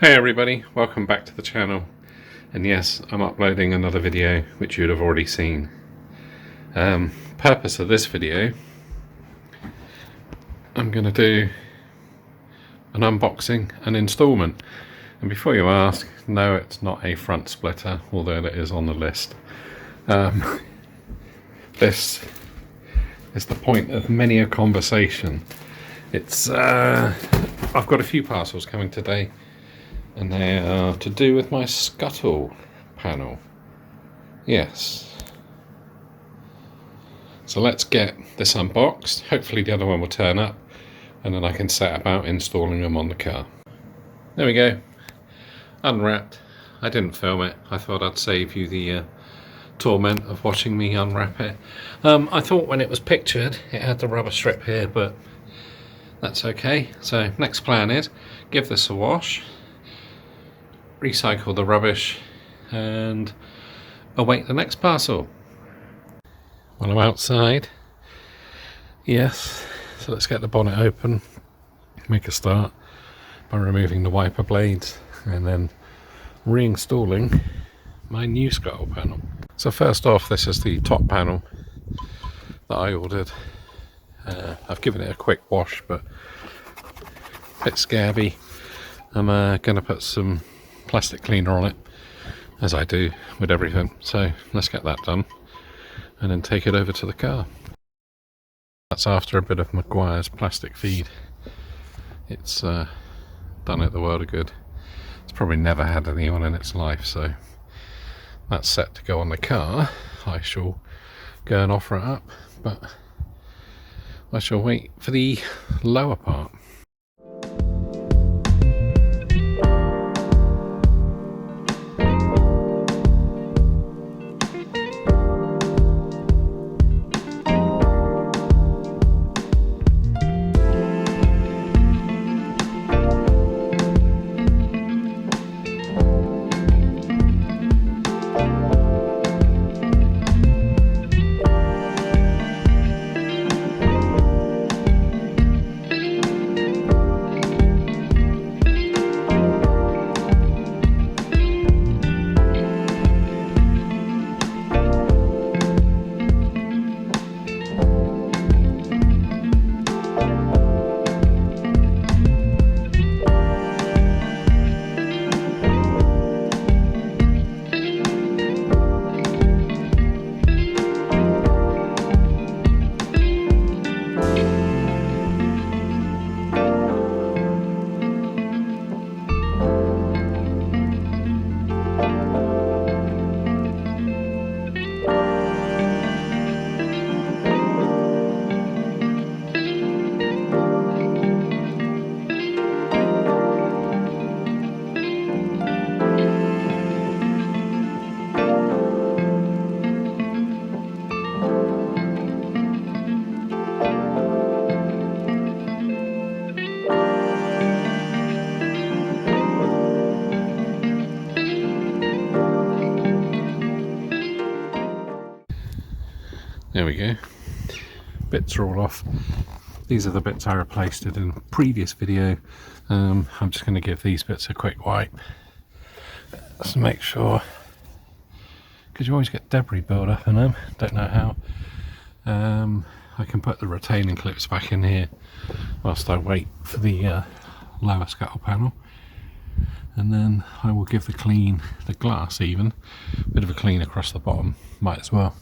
Hey everybody, welcome back to the channel. And yes, I'm uploading another video which you'd have already seen. Purpose of this video, I'm going to do an unboxing and installment. And before you ask, no, it's not a front splitter, although that is on the list. This is the point of many a conversation. It's I've got a few parcels coming today, and they are to do with my Scuttle panel. Yes. So let's get this unboxed. Hopefully the other one will turn up, and then I can set about installing them on the car. There we go. Unwrapped. I didn't film it. I thought I'd save you the torment of watching me unwrap it. I thought when it was pictured it had the rubber strip here, but that's okay. So next plan is give this a wash, recycle the rubbish, and await the next parcel. Well, I'm outside. Yes, so let's get the bonnet open, make a start by removing the wiper blades and then reinstalling my new Scuttle panel. So first off, this is the top panel that I ordered. I've given it a quick wash, but a bit scabby. I'm going to put some plastic cleaner on it, as I do with everything. So let's get that done and then take it over to the car. That's after a bit of Maguire's plastic feed. It's done it the world of good. It's probably never had anyone in its life, so that's set to go on the car. I shall go and offer it up, but I shall wait for the lower part. There we go. Bits are all off. These are the bits I replaced it in a previous video. I'm just going to give these bits a quick wipe. Let's make sure, because you always get debris build up in them. Don't know how. I can put the retaining clips back in here whilst I wait for the lower Scuttle panel. And then I will give the glass even, a bit of a clean across the bottom, might as well.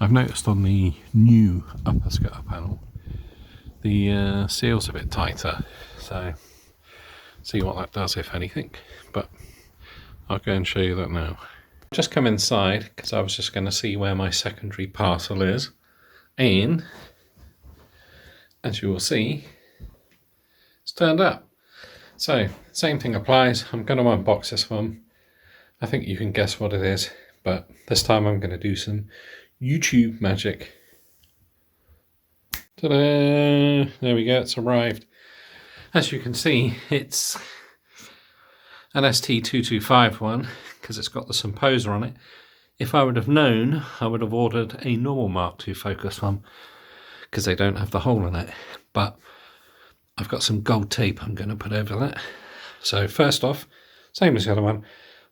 I've noticed on the new upper Scuttle panel, the seal's a bit tighter, so see what that does, if anything, but I'll go and show you that now. Just come inside, because I was just going to see where my secondary parcel is, and as you will see, it's turned up. So, same thing applies. I'm going to unbox this one. I think you can guess what it is, but this time I'm going to do some YouTube magic. Ta-da! There we go, it's arrived. As you can see, it's an ST225 one, because it's got the Symposer on it. If I would have known, I would have ordered a normal Mark II focus one, because they don't have the hole in it. But I've got some gold tape I'm going to put over that. So first off, same as the other one,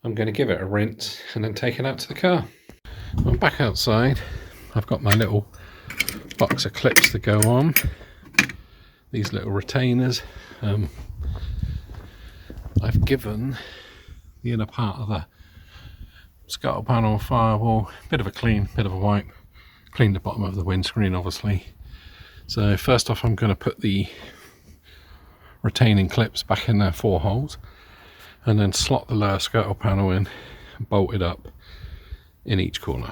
I'm going to give it a rinse and then take it out to the car. I'm back outside. I've got my little box of clips to go on. These little retainers. I've given the inner part of the scuttle panel, firewall, bit of a clean, bit of a wipe. Clean the bottom of the windscreen obviously. So first off I'm going to put the retaining clips back in their 4 holes and then slot the lower scuttle panel in and bolt it up in each corner.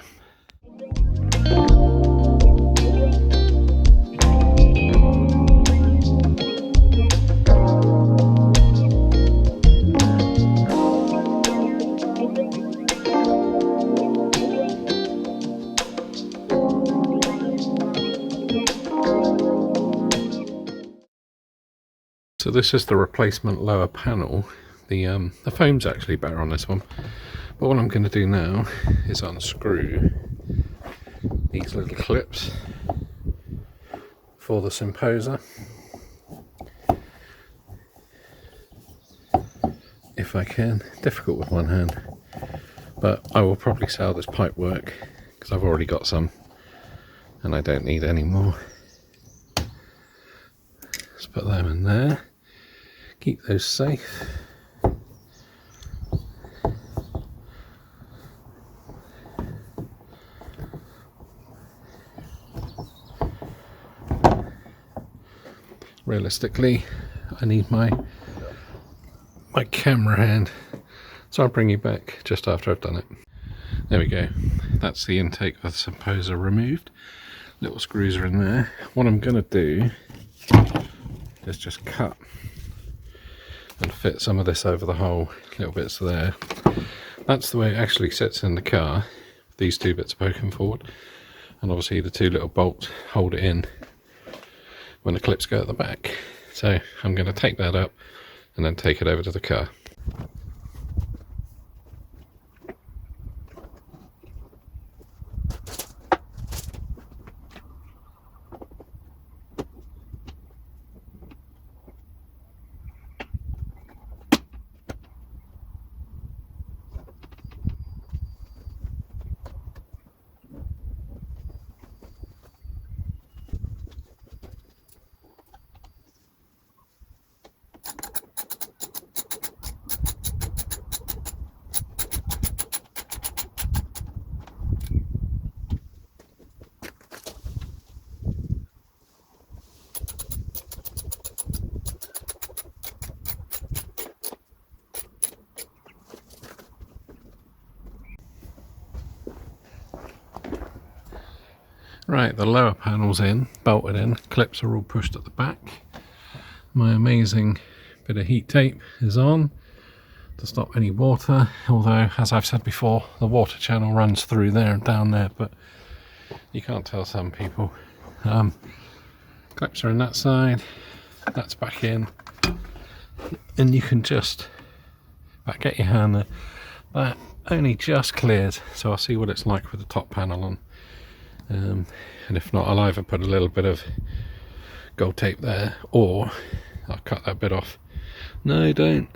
So this is the replacement lower panel. The foam's actually better on this one. But what I'm going to do now is unscrew these little clips for the Symposer. If I can. Difficult with one hand. But I will probably sell this pipe work because I've already got some and I don't need any more. Let's put them in there. Keep those safe. Realistically, I need my camera hand, so I'll bring you back just after I've done it. There we go. That's the intake of the Symposer removed. Little screws are in there. What I'm going to do is just cut and fit some of this over the hole, little bits there. That's the way it actually sits in the car. These 2 bits are poking forward, and obviously the 2 little bolts hold it in when the clips go at the back. So I'm going to take that up and then take it over to the car. Right, the lower panel's in, bolted in, clips are all pushed at the back. My amazing bit of heat tape is on to stop any water, although as I've said before, the water channel runs through there and down there, but you can't tell some people. Clips are in that side, that's back in, and you can just get your hand there. That only just cleared, so I'll see what it's like with the top panel on. And if not, I'll either put a little bit of gold tape there or I'll cut that bit off. No, don't.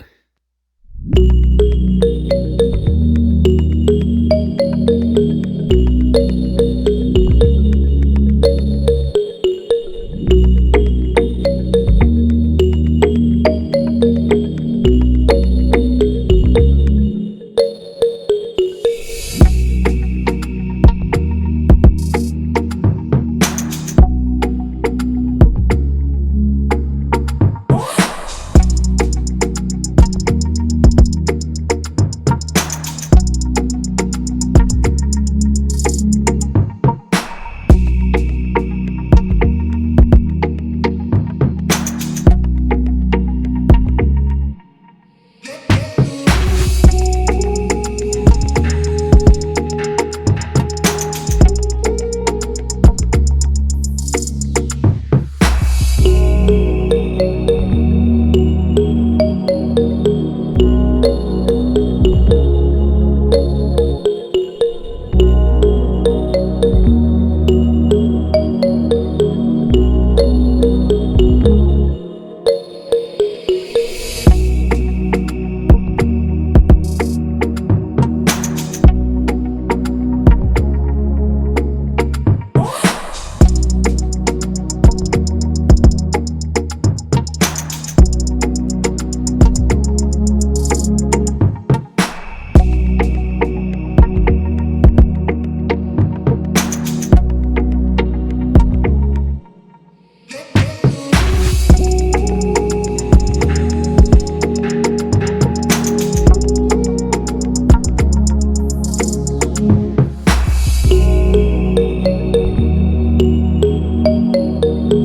There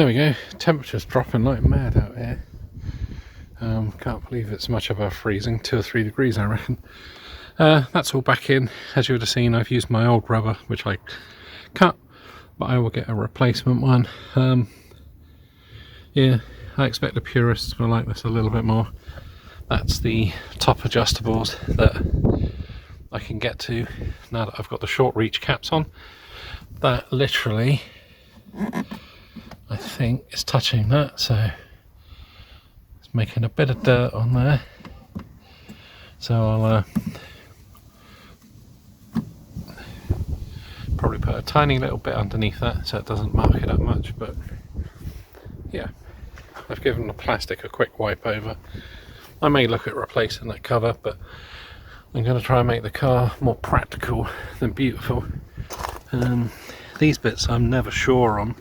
we go, temperature's dropping like mad out here. Can't believe it's much above freezing, 2 or 3 degrees I reckon. That's all back in. As you would have seen, I've used my old rubber, which I cut, but I will get a replacement one. Yeah, I expect the purists will like this a little bit more. That's the top adjustables that I can get to now that I've got the short reach caps on. That literally, I think, is touching that, so it's making a bit of dirt on there. So I'll probably put a tiny little bit underneath that so it doesn't mark it up much, but yeah, I've given the plastic a quick wipe over. I may look at replacing that cover, but I'm going to try and make the car more practical than beautiful. These bits I'm never sure on.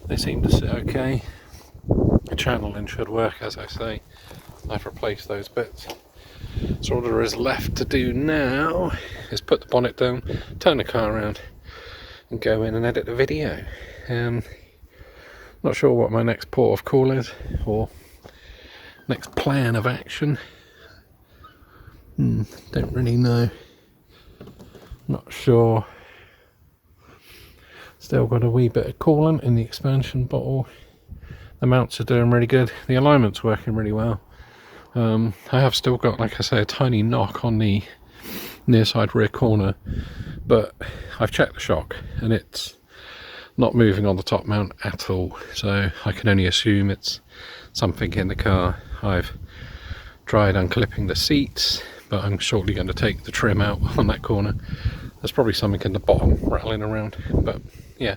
They seem to sit okay. The channeling should work, as I say. I've replaced those bits. So all there is left to do now is put the bonnet down, turn the car around and go in and edit the video. Not sure what my next port of call is or next plan of action. Don't really know. Not sure. Still got a wee bit of coolant in the expansion bottle. The mounts are doing really good. The alignment's working really well. I have still got, like I say, a tiny knock on the near side rear corner, but I've checked the shock and it's not moving on the top mount at all, so I can only assume it's something in the car. I've tried unclipping the seats, but I'm shortly going to take the trim out on that corner. There's probably something in the bottom rattling around, but yeah.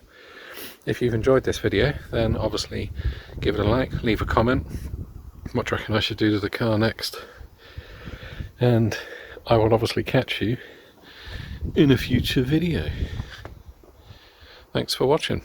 If you've enjoyed this video, then obviously give it a like, leave a comment. What do you reckon I should do to the car next? And I will obviously catch you in a future video. Thanks for watching.